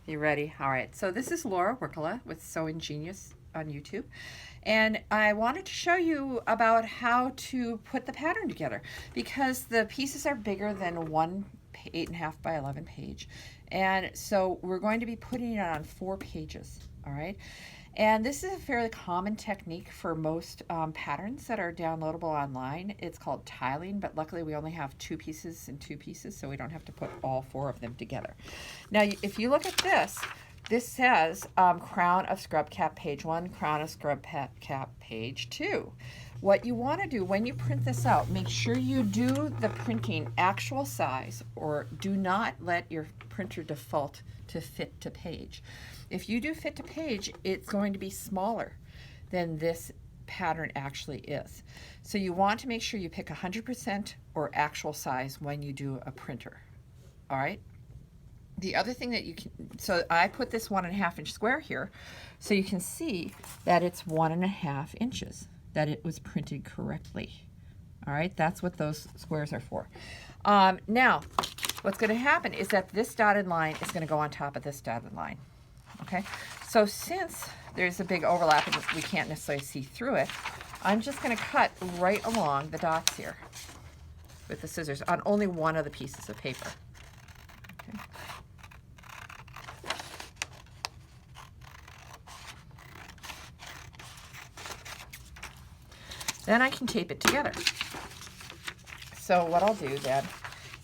You ready? All right. So this is Laura Workala with Sewing Genius on YouTube. And I wanted to show you about how to put the pattern together because the pieces are bigger than one 8.5 by 11 page. And so we're going to be putting it on 4 pages. All right. And this is a fairly common technique for most patterns that are downloadable online. It's called tiling, but luckily we only have 2 pieces and 2 pieces, so we don't have to put all 4 of them together. Now, if you look at this, this says crown of scrub cap page 1, crown of scrub cap page 2. What you want to do when you print this out, make sure you do the printing actual size, or do not let your printer default to fit to page. If you do fit to page, it's going to be smaller than this pattern actually is. So you want to make sure you pick 100% or actual size when you do a printer. All right. The other thing that you can, so I put this 1.5 inch square here, so you can see that it's 1.5 inches, that it was printed correctly. All right, that's what those squares are for. Now, what's going to happen is that this dotted line is going to go on top of this dotted line. Okay, so since there's a big overlap and we can't necessarily see through it, I'm just going to cut right along the dots here with the scissors on only one of the pieces of paper. Okay. Then I can tape it together. So what I'll do then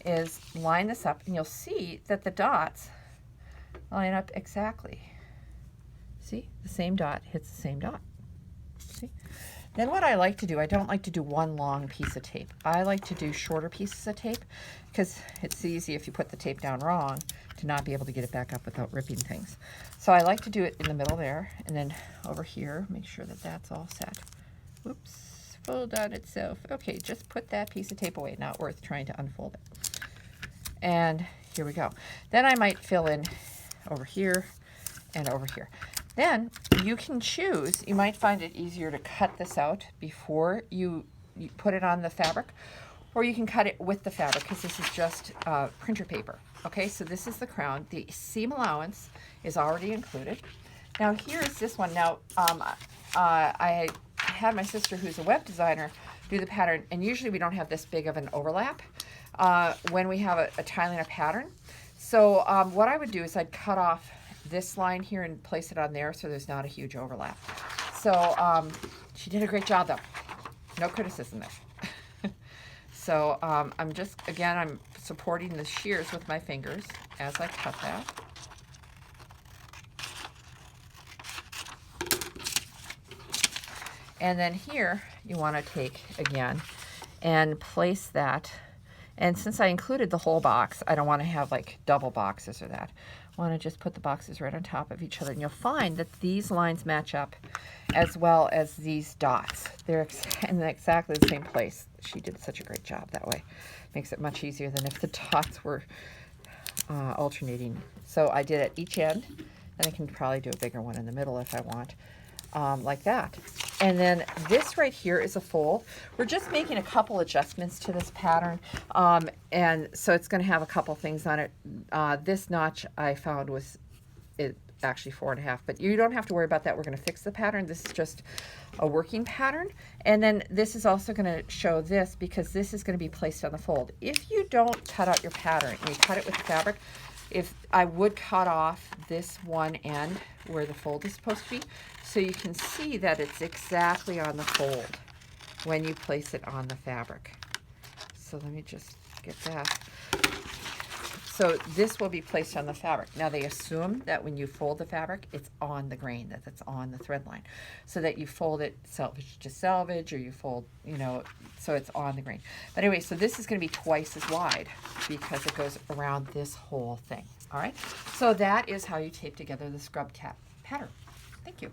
is line this up, and you'll see that the dots line up exactly. See, the same dot hits the same dot. See? Then what I like to do, I don't like to do one long piece of tape. I like to do shorter pieces of tape because it's easy if you put the tape down wrong to not be able to get it back up without ripping things. So I like to do it in the middle there, and then over here, make sure that that's all set. Whoops, fold on itself. Okay, just put that piece of tape away, not worth trying to unfold it. And here we go. Then I might fill in over here and over here. Then you can choose, you might find it easier to cut this out before you put it on the fabric, or you can cut it with the fabric because this is just printer paper. Okay, so this is the crown. The seam allowance is already included. Now here's this one. Now I had my sister, who's a web designer, do the pattern, and usually we don't have this big of an overlap when we have a tiling a pattern. So what I would do is I'd cut off this line here and place it on there so there's not a huge overlap. So she did a great job though. No criticism there. So I'm just, again, I'm supporting the shears with my fingers as I cut that. And then here you want to take again and place that. And since I included the whole box, I don't want to have like double boxes or that. I want to just put the boxes right on top of each other. And you'll find that these lines match up as well as these dots. They're in exactly the same place. She did such a great job that way. Makes it much easier than if the dots were alternating. So I did at each end, and I can probably do a bigger one in the middle if I want, like that. And then this right here is a fold. We're just making a couple adjustments to this pattern, and so it's going to have a couple things on it. This notch I found was actually 4.5, but you don't have to worry about that. We're going to fix the pattern. This is just a working pattern, and then this is also going to show this because this is going to be placed on the fold. If you don't cut out your pattern and you cut it with the fabric, if I would cut off this one end where the fold is supposed to be, so you can see that it's exactly on the fold when you place it on the fabric. So let me just get that. So this will be placed on the fabric. Now they assume that when you fold the fabric, it's on the grain, that it's on the thread line, so that you fold it selvage to selvage, or you fold, you know, so it's on the grain. But anyway, so this is going to be twice as wide because it goes around this whole thing. All right, so that is how you tape together the scrub cap pattern. Thank you.